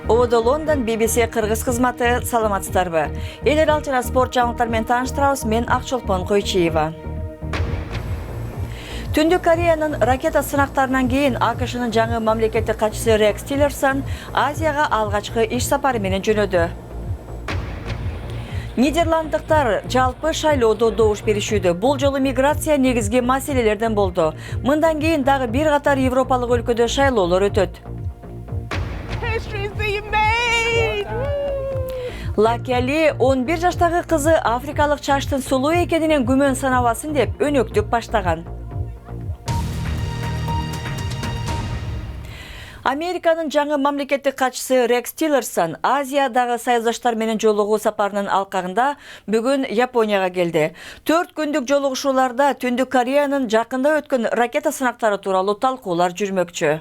Odo London BBC Kırgız kızmatı salamatсыздарбы. Элер алчара спорт жаңылыктары менен тааныштырабыз. Мен Акчолпон Койчиева. Түндүк Кореянын ракета сынактарынан кийин АКШнын жаңы мамлекеттик катчысы Рекс Тиллерсон Азияга алгачкы иш сапары менен жөнөдү. Нидерланддыктар жалпы шайлоодо добуш беришүүдө. Бул жолу миграция негизги маселелерден болду. Мындан кийин дагы бир катар европалык өлкөдө шайлоолор өтөт. Лакели 11 жаштагы кызы африкалык чаштын сулуу экенинен күмөн санабасын деп өнөктүк баштаган. Американын жаңы мамлекеттик катчысы Рекс Тиллерсон Азиядагы саясатташтар менен жолугуу сапарынын алкагында бүгүн Японияга келди. 4 күндүк жолугушууларда Түндүк Кореянын жакында өткөн ракета сынактары тууралуу талкуулар жүрмөкчү.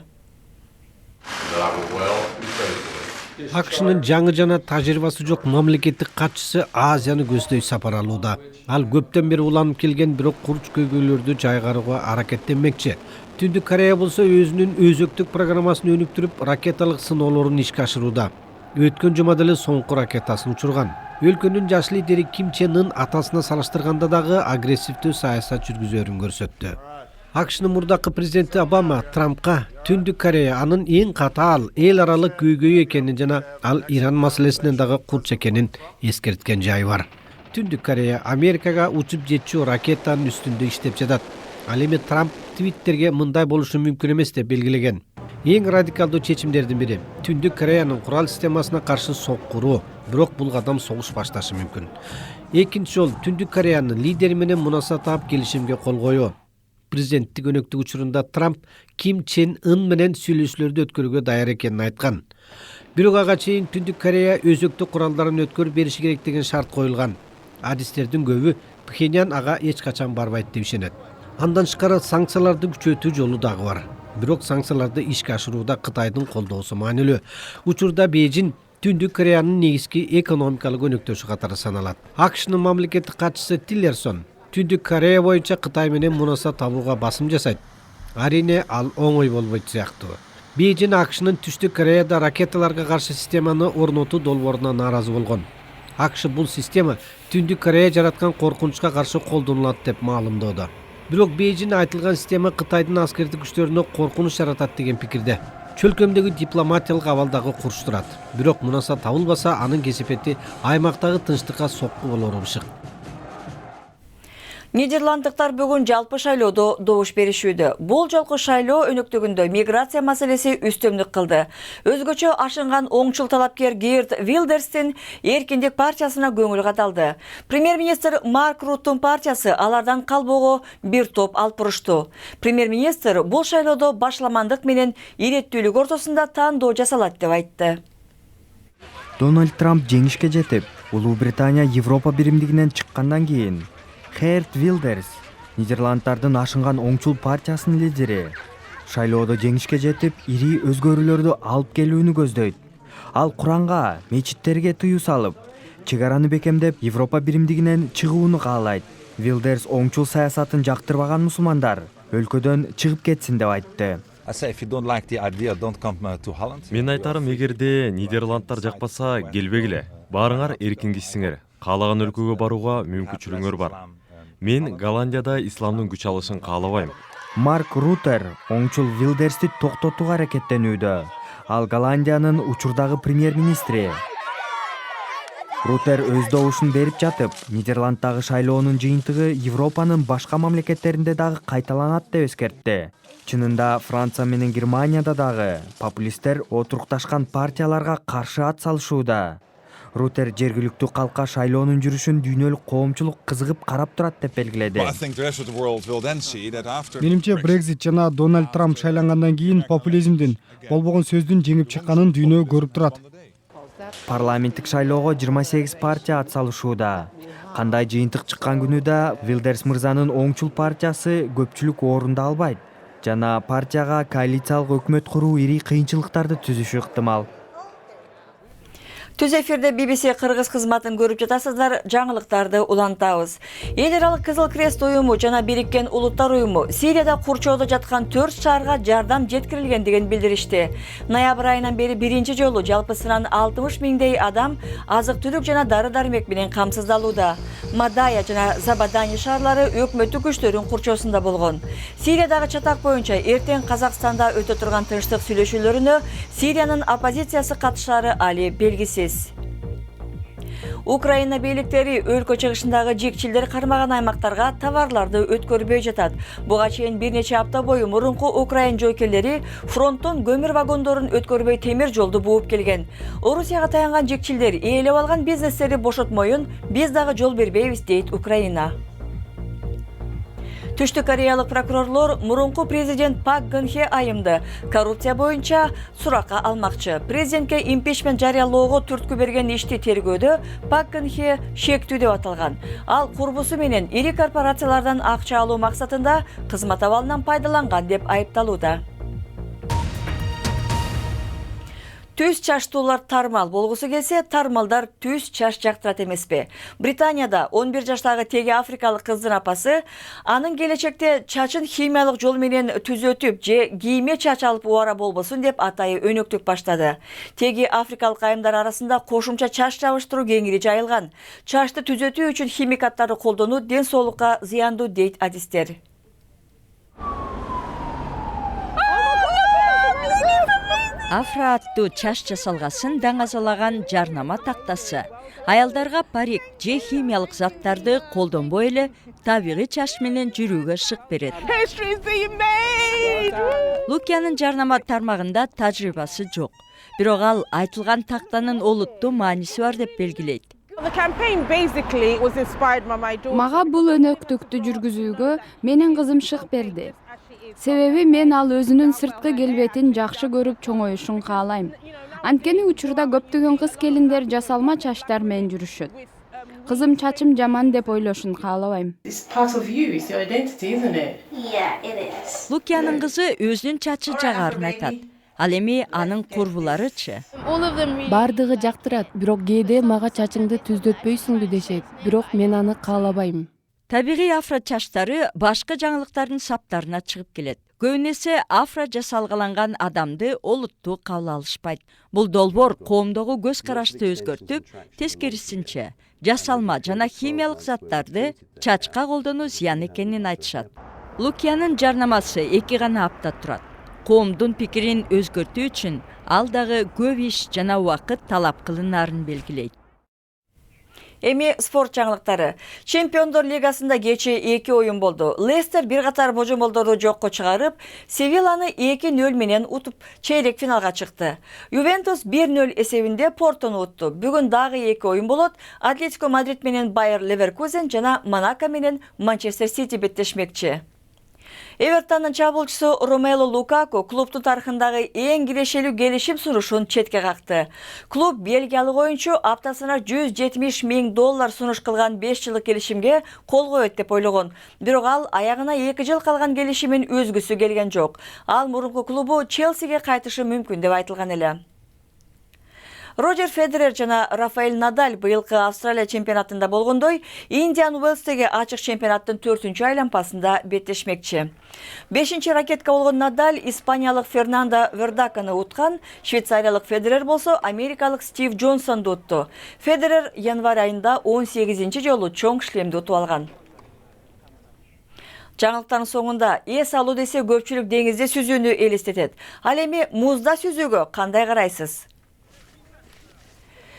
АКШнын жаңы жана тажрыйбасы жок мамлекеттик катчысы Азияны көздөй сапар алууда. Ал көптөн бери уланып келген бирок курч көйгөйлөрдү жайгарууга аракеттенмекчи. Түндүк Корея болсо өзүнүн өзөктүк программасын өнүктүрүп, ракеталык сыноолорун ишке ашырууда. Өткөн жумада эле соңку ракетасын учурган. Өлкөнүн жаш лидери Ким Чен Ын атасына салыштырганда дагы агрессивдүү саясат жүргүзөрүн көрсөттү. АКШнын мурдакы президенти Обама Трампка Түндүк Корея анын эң катаал эл аралык көйгөй экенин жана ал Иран маселесинен дагы курч экенин эскерткен жайы бар. Түндүк Корея Америкага учуп жетчү ракетанын үстүндө иштеп жатат. Ал эми Трамп Твиттерге мындай болушу мүмкүн эмес деп белгилеген. Эң радикалдуу чечимдердин бири Түндүк Кореянын курал системасына каршы соккуруу, бирок бул кадам согуш башташы мүмкүн. Экинчи жол Түндүк Кореянын лидери менен мунаса таап келишимге кол коюу. Президенттик өнөктүк учурунда Трамп Ким Чен Ын менен сүйлөшүүлөрдү өткөрүүгө даяр экенин айткан. Бирок ага чейин Түндүк Корея өзөктүк куралдарын өткөрүп бериши керек деген шарт коюлган. Адистердин көбү Пхеньян ага эч качан барбайт деп ишенет. Андан тышкары санкцияларды күчөтүү жолу дагы бар. Бирок санкцияларды ишке ашырууда Кытайдын колдоосу маанилүү. Учурда Бейжин Түндүк Кореянын негизги экономикалык өнөктөшү катары саналат. АКШнын мамлекеттик катчысы Тиллерсон Түндүк Корея боюнча Кытай менен мунаса табууга басым жасайт. Арине ал оңой болбойт сыяктуу. Бейжин АКШнын Түштүк Кореяда ракеталарга каршы системаны орнотуу долбооруна нааразы болгон. АКШ бул система Түндүк Корея жараткан коркунучка каршы колдонулат деп маалымдоодо. Бирок Бейжин айтылган система Кытайдын аскердик күчтөрүнө коркунуч жаратат деген пикирде. Чөлкөмдөгү дипломатиялык абалдагы курчтурат. Бирок мунаса табылбаса, анын кесепети аймактагы тынчтыкка сокку болору бышык. Нидерланддыктар бүгүн жалпы шайлоодо добуш беришүүдө. Бул жолку шайлоо өнөктүгүндө миграция маселеси үстөмдүк кылды. Өзгөчө ашынган оңчул талапкер Геерт Вилдерстин Эркиндик партиясына көңүл кадалды. Премьер-министр Марк Руттун партиясы алардан калбоого бир топ алып бурушту. Премьер-министр бул шайлоодо башламандык менен иреттүүлүк ортосунда тандоо жасалат деп айтты. Дональд Трамп жеңишке жетип, Улуу Британия Европа биримдигинен чыккандан кийин Геерт Вилдерс, Нидерланддардын ашынган оңчул партиясынын лидери, шайлоодо жеңишке жетип, ири өзгөрүүлөрдү алып келүүнү көздөйт. Ал Куранга, мечиттерге тыюу салып, чек араны бекемдеп, Европа биримдигинен чыгууну каалайт. Вилдерс оңчул саясатын жактырбаган мусулмандар өлкөдөн чыгып кетсин деп айтты. Мен айтарым, эгерде Нидерландтар жакпаса, келбегиле. Баарыңар эркин кичсиңер. Каалаган өлкөгө барууга мүмкүнчүлүгүңөр бар. Мен Голландияда исламдын күч алышын каалабайм. Марк Рутер оңчул Вилдерсти токтотууга аракеттенүүдө. Ал Голландиянын учурдагы премьер-министри. Рутер өз добушун берип жатып, Нидерланддагы шайлоонун жыйынтыгы Европанын башка мамлекеттеринде дагы кайталанат деп эскертти. Чынында Франция менен Германияда дагы популисттер отурукташкан партияларга каршы ат салышууда. Рутер жергиликтүү калкка шайлоонун жүрүшүн дүйнөлүк коомчулук кызыгып карап турат деп белгиледи. Менимче Брекзит жана Дональд Трамп шайлангандан кийин популизмдин, болбогон сөздүн жеңип чыкканын дүйнө көрүп турат. Парламенттик шайлоого 28 партия ат салышууда. Кандай жыйынтык чыккан күнү да Вилдерс мырзанын оңчул партиясы көпчүлүк орунду албайт жана партияга коалициялык өкмөт куруу ири кыйынчылыктарды түзүшү ыктымал. Түз эфирде BBC Кыргыз кызматын көрүп жатасыздар, жаңылыктарды улантабыз. Эл аралык Кызыл Крест уюму жана Бириккен Улуттар уюму Сирияда курчоодо жаткан 4 шаарга жардам жеткирилгендигин билдиришти. Ноябрь айынан бери биринчи жолу жалпысынан 60 миңдей адам азык-түлүк жана дары-дармек менен камсыздалууда. Мадая жана Забадани шаарлары өкмөттүк күчтөрүн курчоосунда болгон. Сириядагы чатак боюнча эртең Казакстанда өтө турган тынчтык сүйлөшүүлөрүнө Сириянын оппозициясы катышаары али белгисиз. Украина бийликтери өлкө чыгышындагы жекчилдер кармаган аймактарга товарларды өткөрбөй жатат. Буга чейин бир нече апта бою мурунку Украин жойкерлери фронттон көмүр вагондорун өткөрбөй темир жолду бууп келген. Орусияга таянган жекчилдер ээлеп алган бизнестерди бошотмоюн биз дагы жол бербейбиз дейт Украина. Түштүк кореялык прокурорлор мурунку президент Пак Гын Хе айымды коррупция боюнча суракка алмакчы. Президентке импичмент жарыялоого түрткү берген ишти тергөөдө Пак Гын Хе шектүү деп аталган. Ал курбусу менен ири корпорациялардан акча алуу максатында кызмат абалынан пайдаланган деп айыпталууда. Түз чачтуулар тармал болгусу келсе, тармалдар түз чач жактырат эмеспи. Британияда 11 жаштагы теги африкалык кыздын апасы анын келечекте чачын химиялык жол менен түзөтүп же кийиме чач алып убара болбосун деп атайы өнөктүк баштады. Теги африкалык айымдар арасында кошумча чач жабыштыруу кеңири жайылган. Чачты түзөтүү үчүн химикаттарды колдонуу ден соолукка зыяндуу дейт адистер. Афра аттуу чач жасалгасын даңазалаган жарнама тактасы. Аялдарга парик же химиялык заттарды колдонбой эле табигый чач менен жүрүүгө шык берет. Лукиянын жарнама тармагында тажрыйбасы жок. Бирок ал айтылган тактанын олуттуу мааниси бар деп белгилейт. Мага бул өнөктүктү жүргүзүүгө менин кызым шык берди. Себеби мен ал өзүнүн сырткы келбетин жакшы көрүп чоңоюшун каалайм. Анткени учурда көптөгөн кыз келиндер жасалма чачтар менен жүрүшөт. Кызым чачым жаман деп ойлошун каалабайм. Лукиянын кызы өзүнүн чачы жагарын айтат. Ал эми анын курбуларычы? Бардыгы жактырат, бирок кээде мага чачыңды түздөтпөйсүңбү дешет, бирок мен аны каалабайм. Табигый афра чачтары башка жаңылыктардын саптарына чыгып келет. Көбүнесе афра жасалгаланган адамды олуттуу кабыл алышпайт. Бул долбоор коомдогу көз карашты өзгөртүп, тескерисинче жасалма жана химиялык заттарды чачка колдонуу зыян экенин айтышат. Лукиянын жарнамасы 2 гана апта турат. Коомдун пикирин өзгөртүү үчүн ал дагы көп иш жана убакыт талап кылынаарын белгилейт. Эми спорт жаңылыктары. Чемпиондор лигасында кечээ 2 оюн болду. Лестер бир катар божомолдорду жокко чыгарып, Севилланы 2-0 менен утуп чейрек финалга чыкты. Ювентус 1-0 эсебинде Портону утту. Бүгүн дагы 2 оюн болот. Атлетико Мадрид менен Байер Леверкузен жана Монако менен Манчестер Сити беттешмекчи. Эвертондун чабуулчусу Ромелу Лукаку клубтун тарыхындагы эң кирешелүү келишим сунушун четке какты. Клуб бельгиялык оюнчу аптасына $170 миң сунуш кылган 5 жылдык келишимге кол коет деп ойлогон. Бирок ал аягына 2 жыл калган келишимин өзгүсү келген жок. Ал мурунку клубу Челсиге кайтышы мүмкүн деп айтылган эле. Роджер Федерер жана Рафаэль Надаль быйылкы Австралия чемпионатында болгондой, Индиан Уэллстеги ачык чемпионаттын 4-чү айланпасында беттешмекчи. 5-чи ракетка болгон Надаль испаниялык Фернандо Вердаканы уткан, швейцариялык Федерер болсо америкалык Стив Джонсонду утту. Федерер январь айында 18-чи жолу чоң шлемди утуп алган. Жаңылыктардын соңунда эс алуу десе көпчүлүк деңизде сүзүүнү элестетет. Ал эми музда сүзүүгө кандай карайсыз?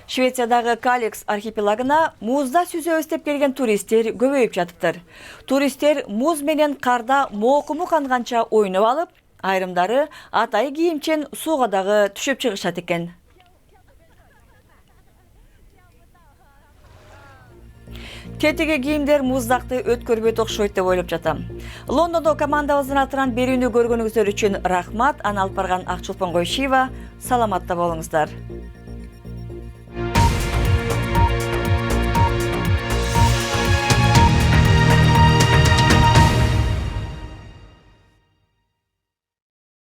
Швециядагы Каликс архипелагына музда сүзөбүз деп келген туристтер көбөйүп жатыптыр. Туристтер муз менен карда моокуму канганча ойноп алып, айрымдары атайы кийимчен сууга дагы түшүп чыгышат экен. Кетиги кийимдер муздакты өткөрбөйт окшойт деп ойлоп жатам. Лондондо командабыздын атынан берүүнү көргөнүңүздөр үчүн рахмат. Аны алып барган Акчулпан Койшиева. Саламатта болуңуздар.